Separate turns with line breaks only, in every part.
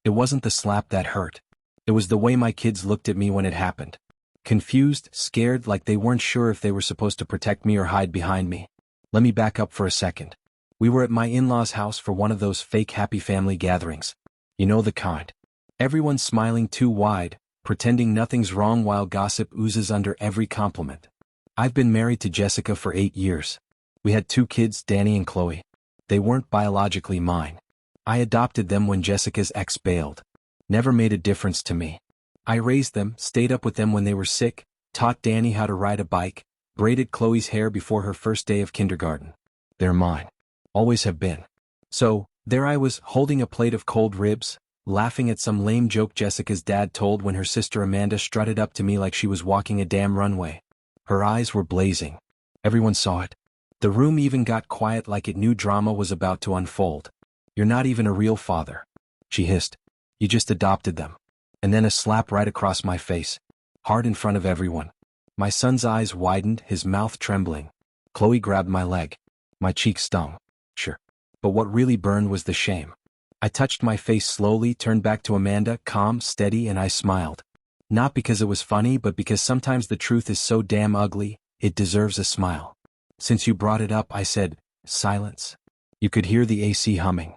It wasn't the slap that hurt. It was the way my kids looked at me when it happened. Confused, scared, like they weren't sure if they were supposed to protect me or hide behind me. Let me back up for a second. We were at my in-laws' house for one of those fake happy family gatherings. You know the kind. Everyone's smiling too wide, pretending nothing's wrong while gossip oozes under every compliment. I've been married to Jessica for 8 years. We had 2 kids, Danny and Chloe. They weren't biologically mine. I adopted them when Jessica's ex bailed. Never made a difference to me. I raised them, stayed up with them when they were sick, taught Danny how to ride a bike, braided Chloe's hair before her first day of kindergarten. They're mine. Always have been. So, there I was, holding a plate of cold ribs, laughing at some lame joke Jessica's dad told when her sister Amanda strutted up to me like she was walking a damn runway. Her eyes were blazing. Everyone saw it. The room even got quiet like it knew drama was about to unfold. You're not even a real father, she hissed. You just adopted them. And then a slap right across my face. Hard in front of everyone. My son's eyes widened, his mouth trembling. Chloe grabbed my leg. My cheek stung. Sure. But what really burned was the shame. I touched my face slowly, turned back to Amanda, calm, steady, and I smiled. Not because it was funny, but because sometimes the truth is so damn ugly, it deserves a smile. Since you brought it up, I said, silence. You could hear the AC humming.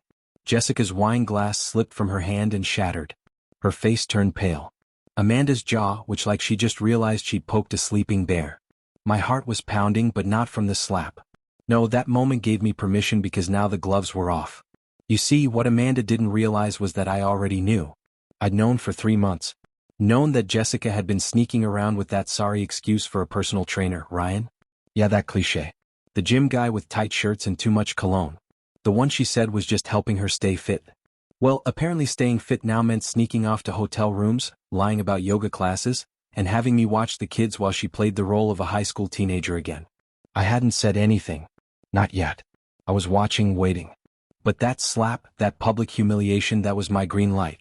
Jessica's wine glass slipped from her hand and shattered. Her face turned pale. Amanda's jaw, which like she just realized she'd poked a sleeping bear. My heart was pounding, but not from the slap. No, that moment gave me permission because now the gloves were off. You see, what Amanda didn't realize was that I already knew. I'd known for 3 months. Known that Jessica had been sneaking around with that sorry excuse for a personal trainer, Ryan. Yeah, that cliché. The gym guy with tight shirts and too much cologne. The one she said was just helping her stay fit. Well, apparently staying fit now meant sneaking off to hotel rooms, lying about yoga classes, and having me watch the kids while she played the role of a high school teenager again. I hadn't said anything. Not yet. I was watching, waiting. But that slap, that public humiliation, that was my green light.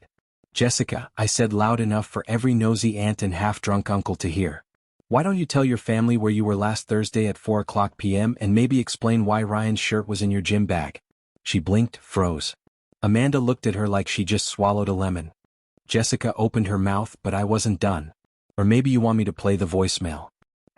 Jessica, I said loud enough for every nosy aunt and half-drunk uncle to hear. Why don't you tell your family where you were last Thursday at 4:00 p.m. and maybe explain why Ryan's shirt was in your gym bag? She blinked, froze. Amanda looked at her like she just swallowed a lemon. Jessica opened her mouth, but I wasn't done. Or maybe you want me to play the voicemail.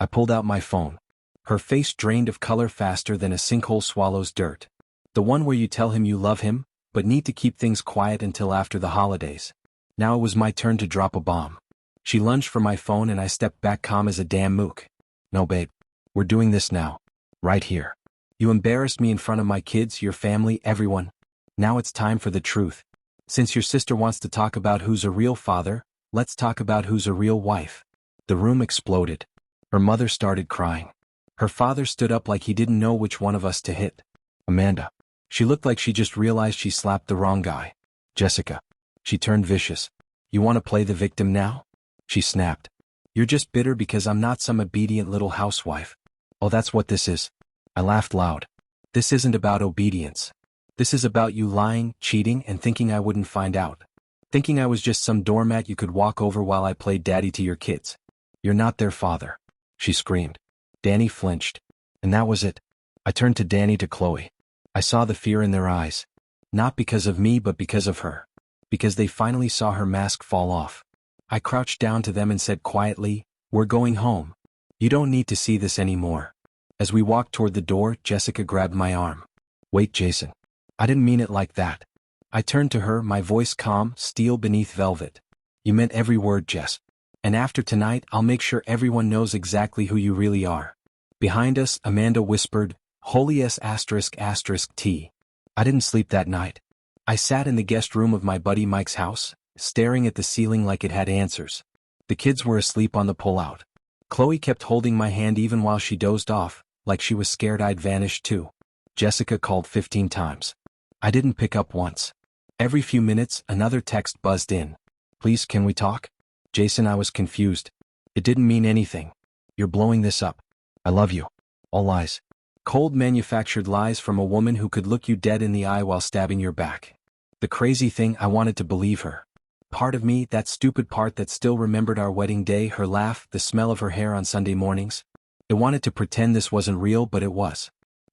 I pulled out my phone. Her face drained of color faster than a sinkhole swallows dirt. The one where you tell him you love him, but need to keep things quiet until after the holidays. Now it was my turn to drop a bomb. She lunged for my phone and I stepped back calm as a damn mook. No, babe. We're doing this now. Right here. You embarrassed me in front of my kids, your family, everyone. Now it's time for the truth. Since your sister wants to talk about who's a real father, let's talk about who's a real wife. The room exploded. Her mother started crying. Her father stood up like he didn't know which one of us to hit. Amanda. She looked like she just realized she slapped the wrong guy. Jessica. She turned vicious. You want to play the victim now? She snapped. You're just bitter because I'm not some obedient little housewife. Oh, that's what this is. I laughed loud. This isn't about obedience. This is about you lying, cheating, and thinking I wouldn't find out. Thinking I was just some doormat you could walk over while I played daddy to your kids. You're not their father. She screamed. Danny flinched. And that was it. I turned to Danny, to Chloe. I saw the fear in their eyes. Not because of me, but because of her. Because they finally saw her mask fall off. I crouched down to them and said quietly, we're going home. You don't need to see this anymore. As we walked toward the door, Jessica grabbed my arm. Wait, Jason. I didn't mean it like that. I turned to her, my voice calm, steel beneath velvet. You meant every word, Jess. And after tonight, I'll make sure everyone knows exactly who you really are. Behind us, Amanda whispered, Holy S*****T. I didn't sleep that night. I sat in the guest room of my buddy Mike's house, staring at the ceiling like it had answers. The kids were asleep on the pull-out. Chloe kept holding my hand even while she dozed off, like she was scared I'd vanished too. Jessica called 15 times. I didn't pick up once. Every few minutes, another text buzzed in. Please, can we talk? Jason, I was confused. It didn't mean anything. You're blowing this up. I love you. All lies. Cold manufactured lies from a woman who could look you dead in the eye while stabbing your back. The crazy thing, I wanted to believe her. Part of me, that stupid part that still remembered our wedding day, her laugh, the smell of her hair on Sunday mornings. It wanted to pretend this wasn't real, but it was.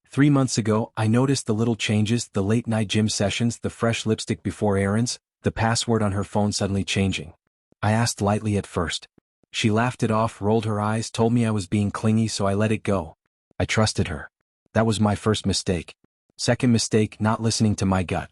3 months ago, I noticed the little changes, the late-night gym sessions, the fresh lipstick before errands, the password on her phone suddenly changing. I asked lightly at first. She laughed it off, rolled her eyes, told me I was being clingy, so I let it go. I trusted her. That was my first mistake. Second mistake, not listening to my gut.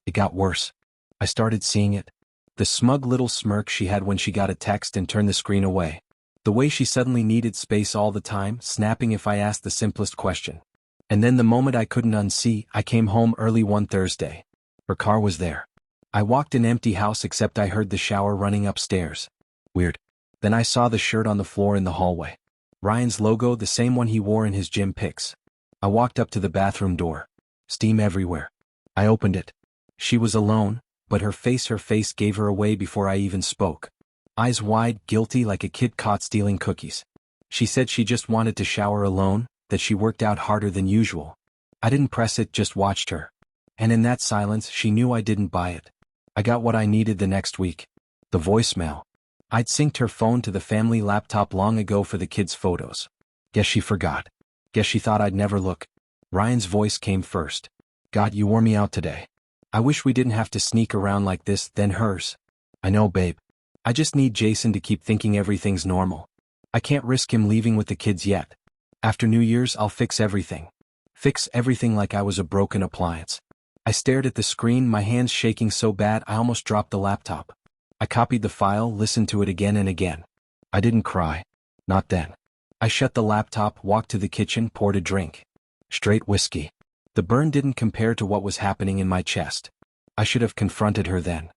It got worse. I started seeing it. The smug little smirk she had when she got a text and turned the screen away. The way she suddenly needed space all the time, snapping if I asked the simplest question. And then the moment I couldn't unsee, I came home early one Thursday. Her car was there. I walked an empty house except I heard the shower running upstairs. Weird. Then I saw the shirt on the floor in the hallway. Ryan's logo, the same one he wore in his gym pics. I walked up to the bathroom door. Steam everywhere. I opened it. She was alone, but her face gave her away before I even spoke. Eyes wide, guilty like a kid caught stealing cookies. She said she just wanted to shower alone, that she worked out harder than usual. I didn't press it, just watched her. And in that silence, she knew I didn't buy it. I got what I needed the next week. The voicemail. I'd synced her phone to the family laptop long ago for the kids' photos. Guess she forgot. Guess she thought I'd never look. Ryan's voice came first. God, you wore me out today. I wish we didn't have to sneak around like this. Then hers. I know, babe. I just need Jason to keep thinking everything's normal. I can't risk him leaving with the kids yet. After New Year's, I'll fix everything. Fix everything like I was a broken appliance. I stared at the screen, my hands shaking so bad I almost dropped the laptop. I copied the file, listened to it again and again. I didn't cry. Not then. I shut the laptop, walked to the kitchen, poured a drink. Straight whiskey. The burn didn't compare to what was happening in my chest. I should have confronted her then.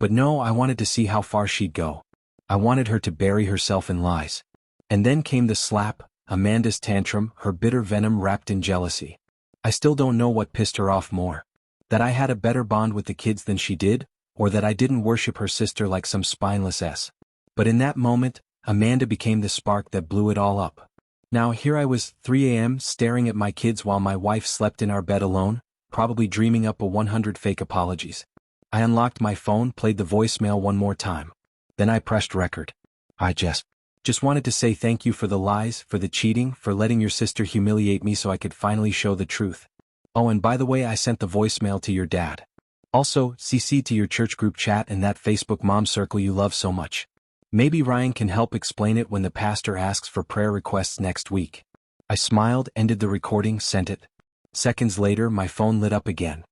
But no, I wanted to see how far she'd go. I wanted her to bury herself in lies. And then came the slap, Amanda's tantrum, her bitter venom wrapped in jealousy. I still don't know what pissed her off more. That I had a better bond with the kids than she did, or that I didn't worship her sister like some spineless S. But in that moment, Amanda became the spark that blew it all up. Now here I was, 3 a.m., staring at my kids while my wife slept in our bed alone, probably dreaming up a 100 fake apologies. I unlocked my phone, played the voicemail one more time. Then I pressed record. I just wanted to say thank you for the lies, for the cheating, for letting your sister humiliate me so I could finally show the truth. Oh, and by the way, I sent the voicemail to your dad. Also, CC to your church group chat and that Facebook mom circle you love so much. Maybe Ryan can help explain it when the pastor asks for prayer requests next week. I smiled, ended the recording, sent it. Seconds later, my phone lit up again.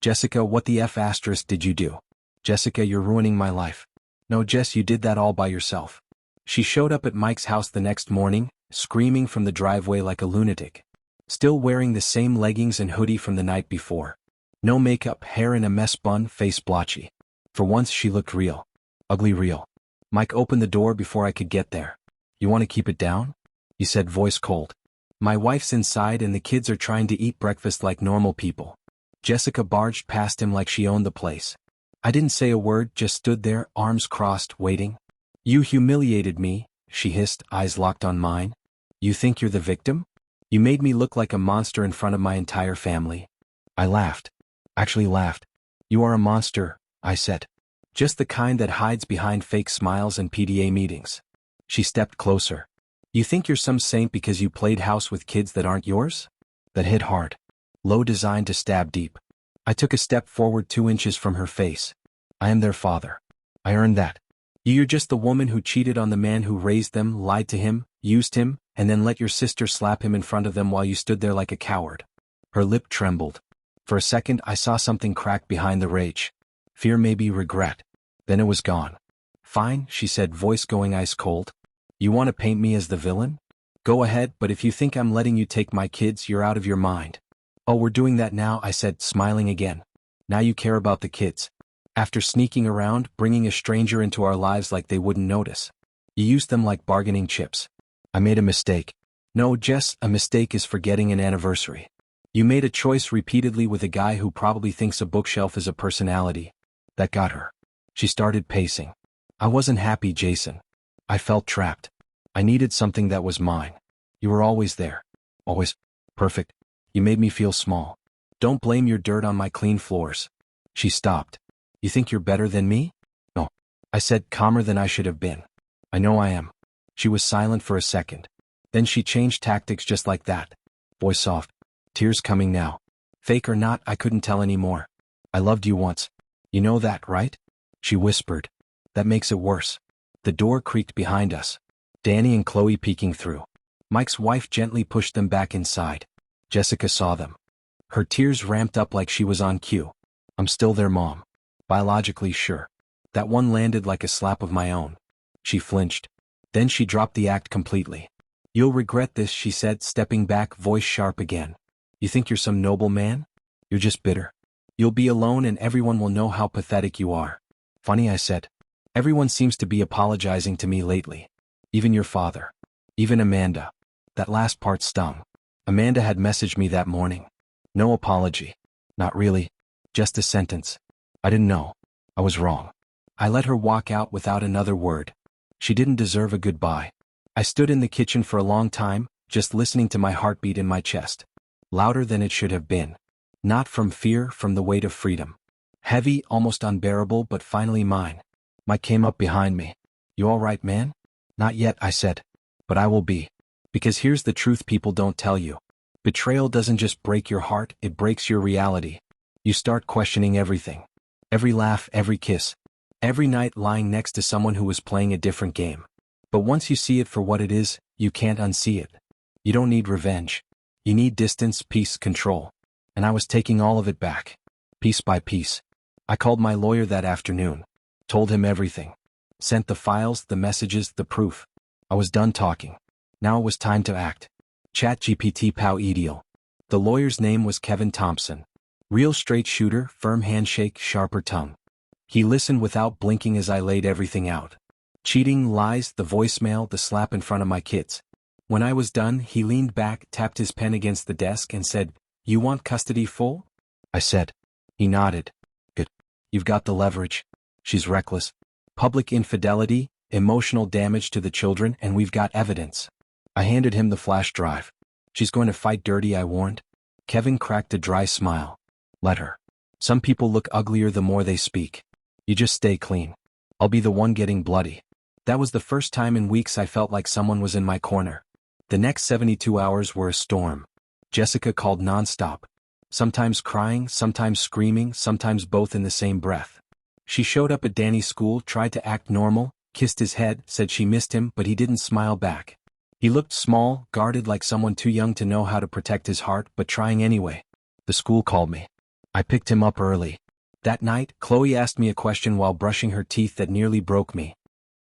Jessica, what the F asterisk did you do? Jessica, you're ruining my life. No, Jess, you did that all by yourself. She showed up at Mike's house the next morning, screaming from the driveway like a lunatic. Still wearing the same leggings and hoodie from the night before. No makeup, hair in a mess bun, face blotchy. For once she looked real. Ugly real. Mike opened the door before I could get there. You want to keep it down? He said, voice cold. My wife's inside and the kids are trying to eat breakfast like normal people. Jessica barged past him like she owned the place. I didn't say a word, just stood there, arms crossed, waiting. You humiliated me, she hissed, eyes locked on mine. You think you're the victim? You made me look like a monster in front of my entire family. I laughed. Actually laughed. You are a monster, I said. Just the kind that hides behind fake smiles and PDA meetings. She stepped closer. You think you're some saint because you played house with kids that aren't yours? That hit hard. Low, designed to stab deep. I took a step forward 2 inches from her face. I am their father. I earned that. You're just the woman who cheated on the man who raised them, lied to him, used him, and then let your sister slap him in front of them while you stood there like a coward. Her lip trembled. For a second I saw something crack behind the rage. Fear, maybe regret. Then it was gone. Fine, she said, voice going ice cold. You want to paint me as the villain? Go ahead, but if you think I'm letting you take my kids, you're out of your mind. Oh, we're doing that now, I said, smiling again. Now you care about the kids. After sneaking around, bringing a stranger into our lives like they wouldn't notice. You used them like bargaining chips. I made a mistake. No, Jess, a mistake is forgetting an anniversary. You made a choice repeatedly with a guy who probably thinks a bookshelf is a personality. That got her. She started pacing. I wasn't happy, Jason. I felt trapped. I needed something that was mine. You were always there. Always. Perfect. You made me feel small. Don't blame your dirt on my clean floors. She stopped. You think you're better than me? No. I said, calmer than I should have been. I know I am. She was silent for a second. Then she changed tactics just like that. Voice soft. Tears coming now. Fake or not, I couldn't tell anymore. I loved you once. You know that, right? she whispered. That makes it worse. The door creaked behind us. Danny and Chloe peeking through. Mike's wife gently pushed them back inside. Jessica saw them. Her tears ramped up like she was on cue. I'm still their mom. Biologically sure. That one landed like a slap of my own. She flinched. Then she dropped the act completely. You'll regret this, she said, stepping back, voice sharp again. You think you're some noble man? You're just bitter. You'll be alone and everyone will know how pathetic you are. Funny, I said. Everyone seems to be apologizing to me lately. Even your father. Even Amanda. That last part stung. Amanda had messaged me that morning. No apology. Not really. Just a sentence. I didn't know. I was wrong. I let her walk out without another word. She didn't deserve a goodbye. I stood in the kitchen for a long time, just listening to my heartbeat in my chest. Louder than it should have been. Not from fear, from the weight of freedom. Heavy, almost unbearable, but finally mine. Mike came up behind me. You all right, man? Not yet, I said. But I will be. Because here's the truth people don't tell you. Betrayal doesn't just break your heart, it breaks your reality. You start questioning everything. Every laugh, every kiss. Every night lying next to someone who was playing a different game. But once you see it for what it is, you can't unsee it. You don't need revenge. You need distance, peace, control. And I was taking all of it back. Piece by piece. I called my lawyer that afternoon. Told him everything. Sent the files, the messages, the proof. I was done talking. Now it was time to act. ChatGPT pow ideal. The lawyer's name was Kevin Thompson. Real straight shooter, firm handshake, sharper tongue. He listened without blinking as I laid everything out. Cheating, lies, the voicemail, the slap in front of my kids. When I was done, he leaned back, tapped his pen against the desk and said, You want custody full? I said. He nodded. Good. You've got the leverage. She's reckless. Public infidelity, emotional damage to the children, and we've got evidence. I handed him the flash drive. She's going to fight dirty, I warned. Kevin cracked a dry smile. Let her. Some people look uglier the more they speak. You just stay clean. I'll be the one getting bloody. That was the first time in weeks I felt like someone was in my corner. The next 72 hours were a storm. Jessica called nonstop. Sometimes crying, sometimes screaming, sometimes both in the same breath. She showed up at Danny's school, tried to act normal, kissed his head, said she missed him, but he didn't smile back. He looked small, guarded like someone too young to know how to protect his heart, but trying anyway. The school called me. I picked him up early. That night, Chloe asked me a question while brushing her teeth that nearly broke me.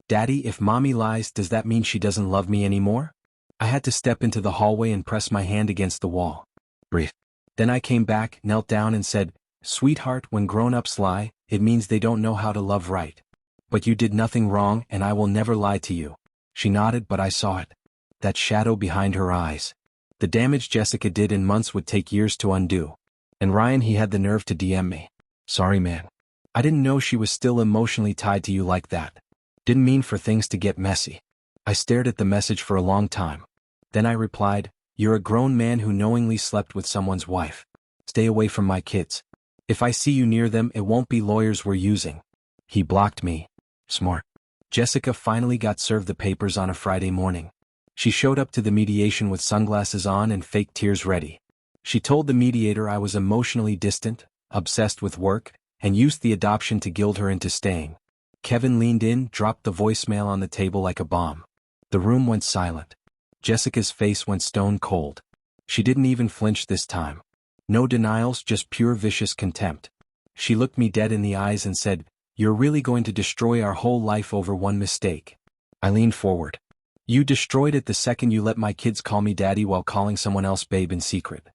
Daddy, if mommy lies, does that mean she doesn't love me anymore? I had to step into the hallway and press my hand against the wall. Breathe. Then I came back, knelt down and said, Sweetheart, when grown-ups lie, it means they don't know how to love right. But you did nothing wrong and I will never lie to you. She nodded, but I saw it. That shadow behind her eyes. The damage Jessica did in months would take years to undo. And Ryan, he had the nerve to DM me. Sorry, man. I didn't know she was still emotionally tied to you like that. Didn't mean for things to get messy. I stared at the message for a long time. Then I replied, You're a grown man who knowingly slept with someone's wife. Stay away from my kids. If I see you near them, it won't be lawyers we're using. He blocked me. Smart. Jessica finally got served the papers on a Friday morning. She showed up to the mediation with sunglasses on and fake tears ready. She told the mediator I was emotionally distant, obsessed with work, and used the adoption to guilt her into staying. Kevin leaned in, dropped the voicemail on the table like a bomb. The room went silent. Jessica's face went stone cold. She didn't even flinch this time. No denials, just pure vicious contempt. She looked me dead in the eyes and said, You're really going to destroy our whole life over one mistake. I leaned forward. You destroyed it the second you let my kids call me daddy while calling someone else babe in secret.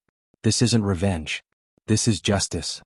This isn't revenge. This is justice.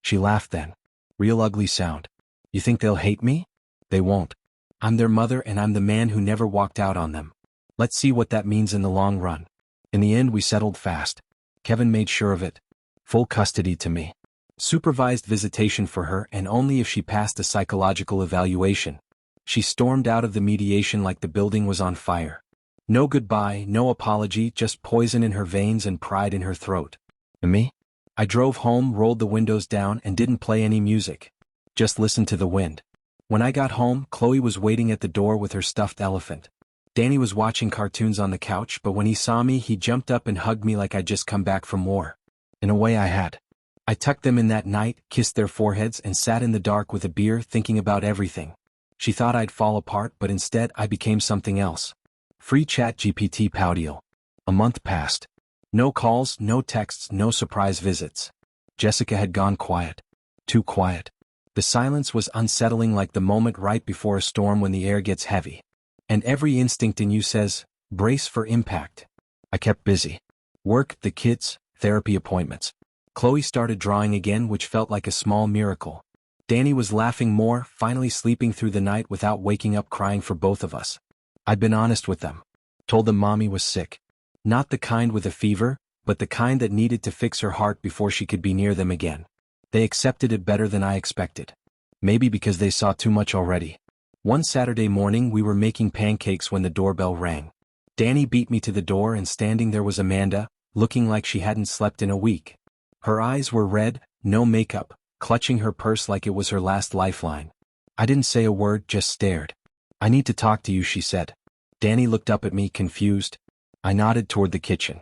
She laughed then. Real ugly sound. You think they'll hate me? They won't. I'm their mother and I'm the man who never walked out on them. Let's see what that means in the long run. In the end we settled fast. Kevin made sure of it. Full custody to me. Supervised visitation for her and only if she passed a psychological evaluation. She stormed out of the mediation like the building was on fire. No goodbye, no apology, just poison in her veins and pride in her throat. And me? I drove home, rolled the windows down and didn't play any music. Just listened to the wind. When I got home, Chloe was waiting at the door with her stuffed elephant. Danny was watching cartoons on the couch, but when he saw me, he jumped up and hugged me like I'd just come back from war. In a way I had. I tucked them in that night, kissed their foreheads, and sat in the dark with a beer thinking about everything. She thought I'd fall apart, but instead I became something else. Free ChatGPT Poudial. A month passed. No calls, no texts, no surprise visits. Jessica had gone quiet. Too quiet. The silence was unsettling, like the moment right before a storm when the air gets heavy. And every instinct in you says, brace for impact. I kept busy. Work, the kids, therapy appointments. Chloe started drawing again, which felt like a small miracle. Danny was laughing more, finally sleeping through the night without waking up crying for both of us. I'd been honest with them. Told them Mommy was sick. Not the kind with a fever, but the kind that needed to fix her heart before she could be near them again. They accepted it better than I expected. Maybe because they saw too much already. One Saturday morning we were making pancakes when the doorbell rang. Danny beat me to the door, and standing there was Amanda, looking like she hadn't slept in a week. Her eyes were red, no makeup, clutching her purse like it was her last lifeline. I didn't say a word, just stared. I need to talk to you, she said. Danny looked up at me, confused. I nodded toward the kitchen.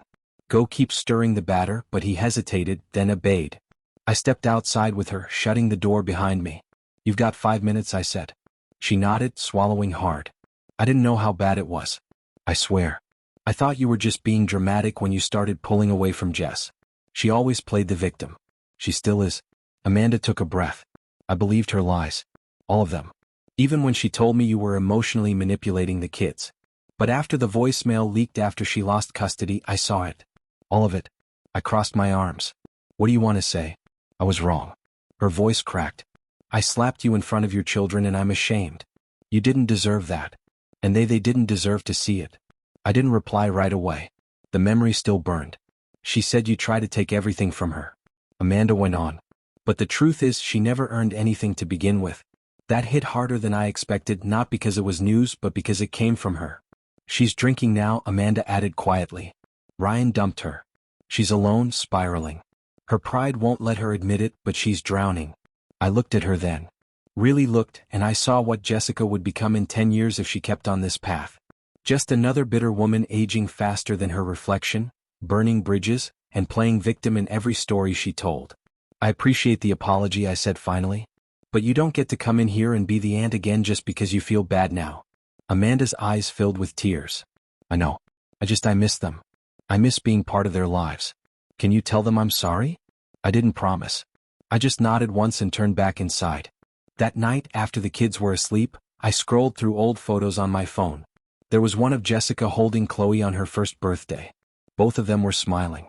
Go keep stirring the batter, but he hesitated, then obeyed. I stepped outside with her, shutting the door behind me. You've got 5 minutes, I said. She nodded, swallowing hard. I didn't know how bad it was. I swear. I thought you were just being dramatic when you started pulling away from Jess. She always played the victim. She still is. Amanda took a breath. I believed her lies. All of them. Even when she told me you were emotionally manipulating the kids. But after the voicemail leaked after she lost custody, I saw it. All of it. I crossed my arms. What do you want to say? I was wrong. Her voice cracked. I slapped you in front of your children and I'm ashamed. You didn't deserve that. And they didn't deserve to see it. I didn't reply right away. The memory still burned. She said you tried to take everything from her. Amanda went on. But the truth is she never earned anything to begin with. That hit harder than I expected, not because it was news but because it came from her. She's drinking now, Amanda added quietly. Ryan dumped her. She's alone, spiraling. Her pride won't let her admit it, but she's drowning. I looked at her then. Really looked, and I saw what Jessica would become in 10 years if she kept on this path. Just another bitter woman aging faster than her reflection, burning bridges, and playing victim in every story she told. I appreciate the apology, I said finally. But you don't get to come in here and be the aunt again just because you feel bad now. Amanda's eyes filled with tears. I know. I miss them. I miss being part of their lives. Can you tell them I'm sorry? I didn't promise. I just nodded once and turned back inside. That night, after the kids were asleep, I scrolled through old photos on my phone. There was one of Jessica holding Chloe on her first birthday. Both of them were smiling.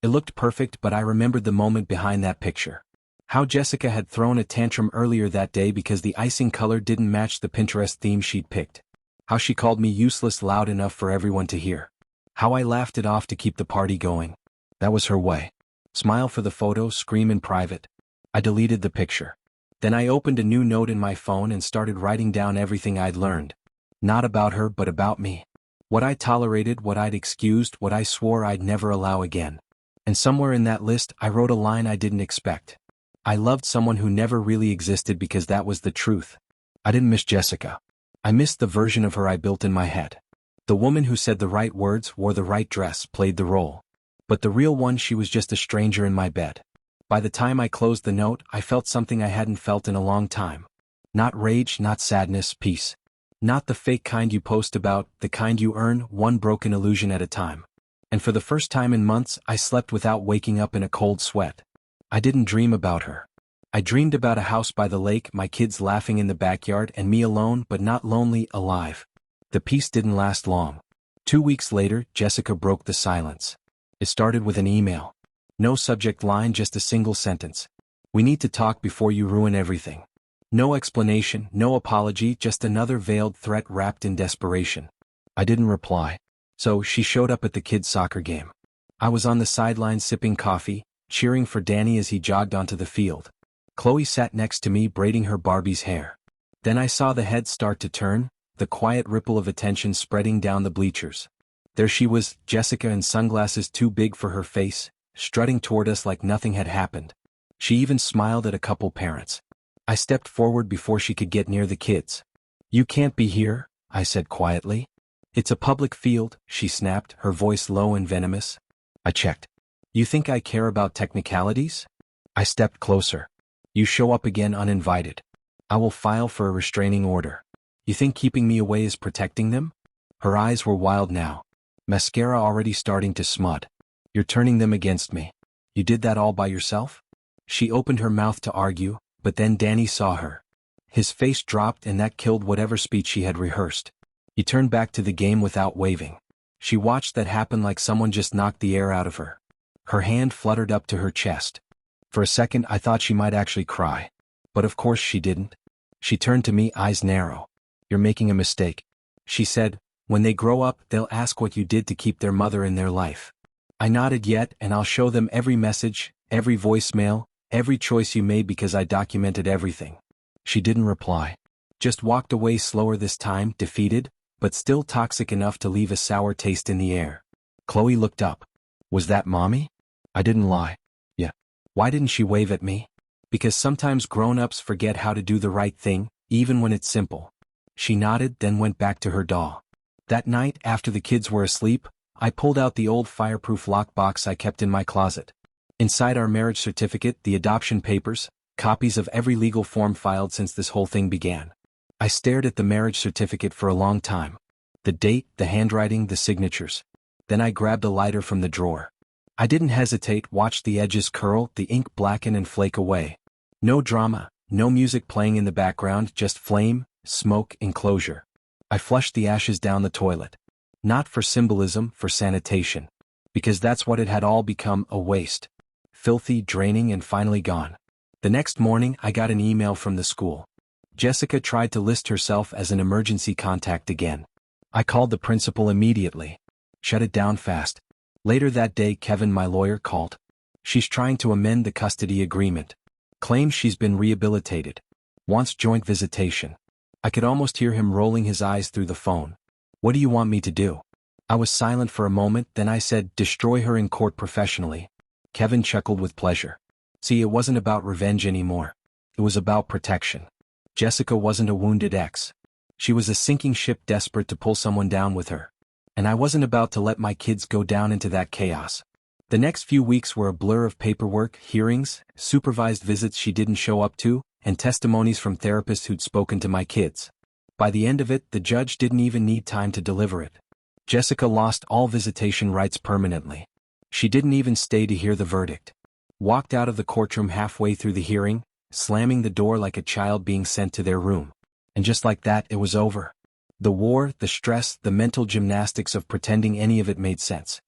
It looked perfect, but I remembered the moment behind that picture. How Jessica had thrown a tantrum earlier that day because the icing color didn't match the Pinterest theme she'd picked. How she called me useless loud enough for everyone to hear. How I laughed it off to keep the party going. That was her way. Smile for the photo, scream in private. I deleted the picture. Then I opened a new note in my phone and started writing down everything I'd learned. Not about her, but about me. What I tolerated, what I'd excused, what I swore I'd never allow again. And somewhere in that list, I wrote a line I didn't expect. I loved someone who never really existed because that was the truth. I didn't miss Jessica. I missed the version of her I built in my head. The woman who said the right words, wore the right dress, played the role. But the real one, she was just a stranger in my bed. By the time I closed the note, I felt something I hadn't felt in a long time. Not rage, not sadness, peace. Not the fake kind you post about, the kind you earn, one broken illusion at a time. And for the first time in months, I slept without waking up in a cold sweat. I didn't dream about her. I dreamed about a house by the lake, my kids laughing in the backyard, and me alone, but not lonely, alive. The peace didn't last long. 2 weeks later, Jessica broke the silence. It started with an email. No subject line, just a single sentence. We need to talk before you ruin everything. No explanation, no apology, just another veiled threat wrapped in desperation. I didn't reply. So she showed up at the kids' soccer game. I was on the sidelines sipping coffee, cheering for Danny as he jogged onto the field. Chloe sat next to me braiding her Barbie's hair. Then I saw the head start to turn, the quiet ripple of attention spreading down the bleachers. There she was, Jessica in sunglasses too big for her face, strutting toward us like nothing had happened. She even smiled at a couple parents. I stepped forward before she could get near the kids. You can't be here, I said quietly. It's a public field, she snapped, her voice low and venomous. I checked. You think I care about technicalities? I stepped closer. You show up again uninvited. I will file for a restraining order. You think keeping me away is protecting them? Her eyes were wild now. Mascara already starting to smud. You're turning them against me. You did that all by yourself? She opened her mouth to argue, but then Danny saw her. His face dropped and that killed whatever speech she had rehearsed. He turned back to the game without waving. She watched that happen like someone just knocked the air out of her. Her hand fluttered up to her chest. For a second I thought she might actually cry. But of course she didn't. She turned to me, eyes narrow. You're making a mistake. She said, when they grow up, they'll ask what you did to keep their mother in their life. I nodded yet, and I'll show them every message, every voicemail, every choice you made because I documented everything. She didn't reply. Just walked away slower this time, defeated, but still toxic enough to leave a sour taste in the air. Chloe looked up. Was that Mommy? I didn't lie. Yeah. Why didn't she wave at me? Because sometimes grown-ups forget how to do the right thing, even when it's simple. She nodded, then went back to her doll. That night, after the kids were asleep, I pulled out the old fireproof lockbox I kept in my closet. Inside our marriage certificate, the adoption papers, copies of every legal form filed since this whole thing began. I stared at the marriage certificate for a long time. The date, the handwriting, the signatures. Then I grabbed a lighter from the drawer. I didn't hesitate, watched the edges curl, the ink blacken and flake away. No drama, no music playing in the background, just flame, smoke, enclosure. I flushed the ashes down the toilet. Not for symbolism, for sanitation. Because that's what it had all become, a waste. Filthy, draining, and finally gone. The next morning, I got an email from the school. Jessica tried to list herself as an emergency contact again. I called the principal immediately. Shut it down fast. Later that day, Kevin, my lawyer, called. She's trying to amend the custody agreement. Claims she's been rehabilitated. Wants joint visitation. I could almost hear him rolling his eyes through the phone. What do you want me to do? I was silent for a moment, then I said, destroy her in court professionally. Kevin chuckled with pleasure. See, it wasn't about revenge anymore. It was about protection. Jessica wasn't a wounded ex. She was a sinking ship desperate to pull someone down with her. And I wasn't about to let my kids go down into that chaos. The next few weeks were a blur of paperwork, hearings, supervised visits she didn't show up to, and testimonies from therapists who'd spoken to my kids. By the end of it, the judge didn't even need time to deliver it. Jessica lost all visitation rights permanently. She didn't even stay to hear the verdict. Walked out of the courtroom halfway through the hearing, slamming the door like a child being sent to their room. And just like that, it was over. The war, the stress, the mental gymnastics of pretending any of it made sense.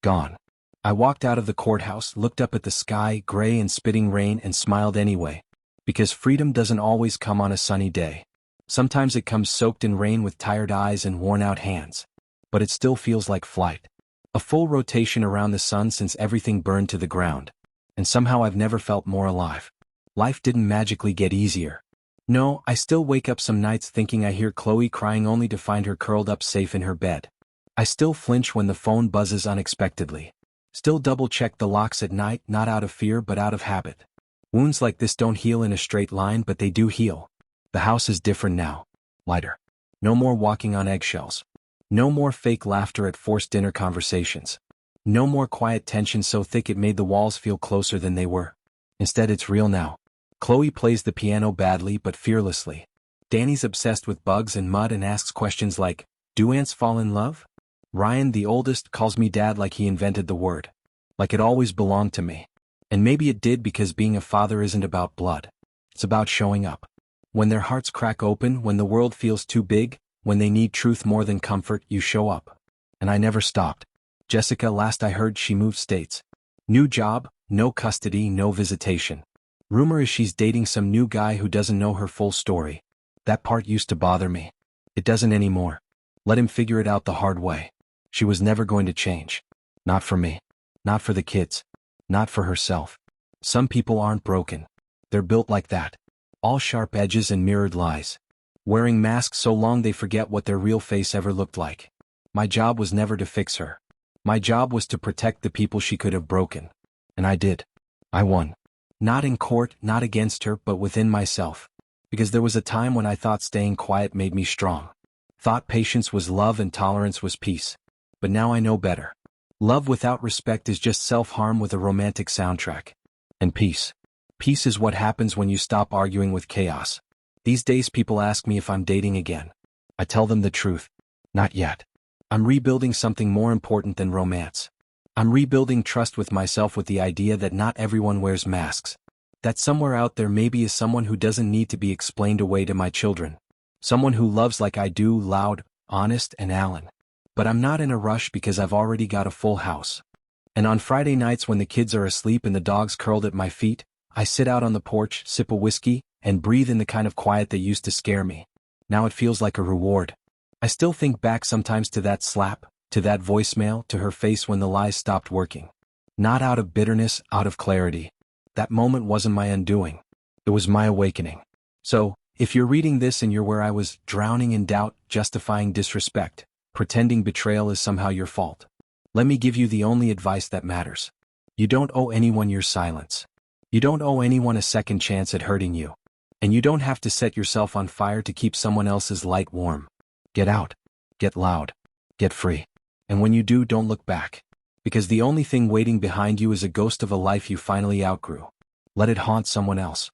Gone. I walked out of the courthouse, looked up at the sky, gray and spitting rain, and smiled anyway. Because freedom doesn't always come on a sunny day. Sometimes it comes soaked in rain with tired eyes and worn-out hands. But it still feels like flight. A full rotation around the sun since everything burned to the ground. And somehow I've never felt more alive. Life didn't magically get easier. No, I still wake up some nights thinking I hear Chloe crying only to find her curled up safe in her bed. I still flinch when the phone buzzes unexpectedly. Still double-check the locks at night, not out of fear but out of habit. Wounds like this don't heal in a straight line, but they do heal. The house is different now. Lighter. No more walking on eggshells. No more fake laughter at forced dinner conversations. No more quiet tension so thick it made the walls feel closer than they were. Instead, it's real now. Chloe plays the piano badly but fearlessly. Danny's obsessed with bugs and mud and asks questions like, do ants fall in love? Ryan, the oldest, calls me dad like he invented the word. Like it always belonged to me. And maybe it did, because being a father isn't about blood. It's about showing up. When their hearts crack open, when the world feels too big, when they need truth more than comfort, you show up. And I never stopped. Jessica, last I heard, she moved states. New job, no custody, no visitation. Rumor is she's dating some new guy who doesn't know her full story. That part used to bother me. It doesn't anymore. Let him figure it out the hard way. She was never going to change. Not for me. Not for the kids. Not for herself. Some people aren't broken. They're built like that. All sharp edges and mirrored lies. Wearing masks so long they forget what their real face ever looked like. My job was never to fix her. My job was to protect the people she could have broken. And I did. I won. Not in court, not against her, but within myself. Because there was a time when I thought staying quiet made me strong. Thought patience was love and tolerance was peace. But now I know better. Love without respect is just self-harm with a romantic soundtrack. And peace. Peace is what happens when you stop arguing with chaos. These days people ask me if I'm dating again. I tell them the truth. Not yet. I'm rebuilding something more important than romance. I'm rebuilding trust with myself, with the idea that not everyone wears masks. That somewhere out there maybe is someone who doesn't need to be explained away to my children. Someone who loves like I do, loud, honest, and Alan. But I'm not in a rush because I've already got a full house. And on Friday nights when the kids are asleep and the dogs curled at my feet, I sit out on the porch, sip a whiskey, and breathe in the kind of quiet that used to scare me. Now it feels like a reward. I still think back sometimes to that slap, to that voicemail, to her face when the lies stopped working. Not out of bitterness, out of clarity. That moment wasn't my undoing. It was my awakening. So, if you're reading this and you're where I was, drowning in doubt, justifying disrespect, pretending betrayal is somehow your fault, let me give you the only advice that matters. You don't owe anyone your silence. You don't owe anyone a second chance at hurting you. And you don't have to set yourself on fire to keep someone else's light warm. Get out. Get loud. Get free. And when you do, don't look back. Because the only thing waiting behind you is a ghost of a life you finally outgrew. Let it haunt someone else.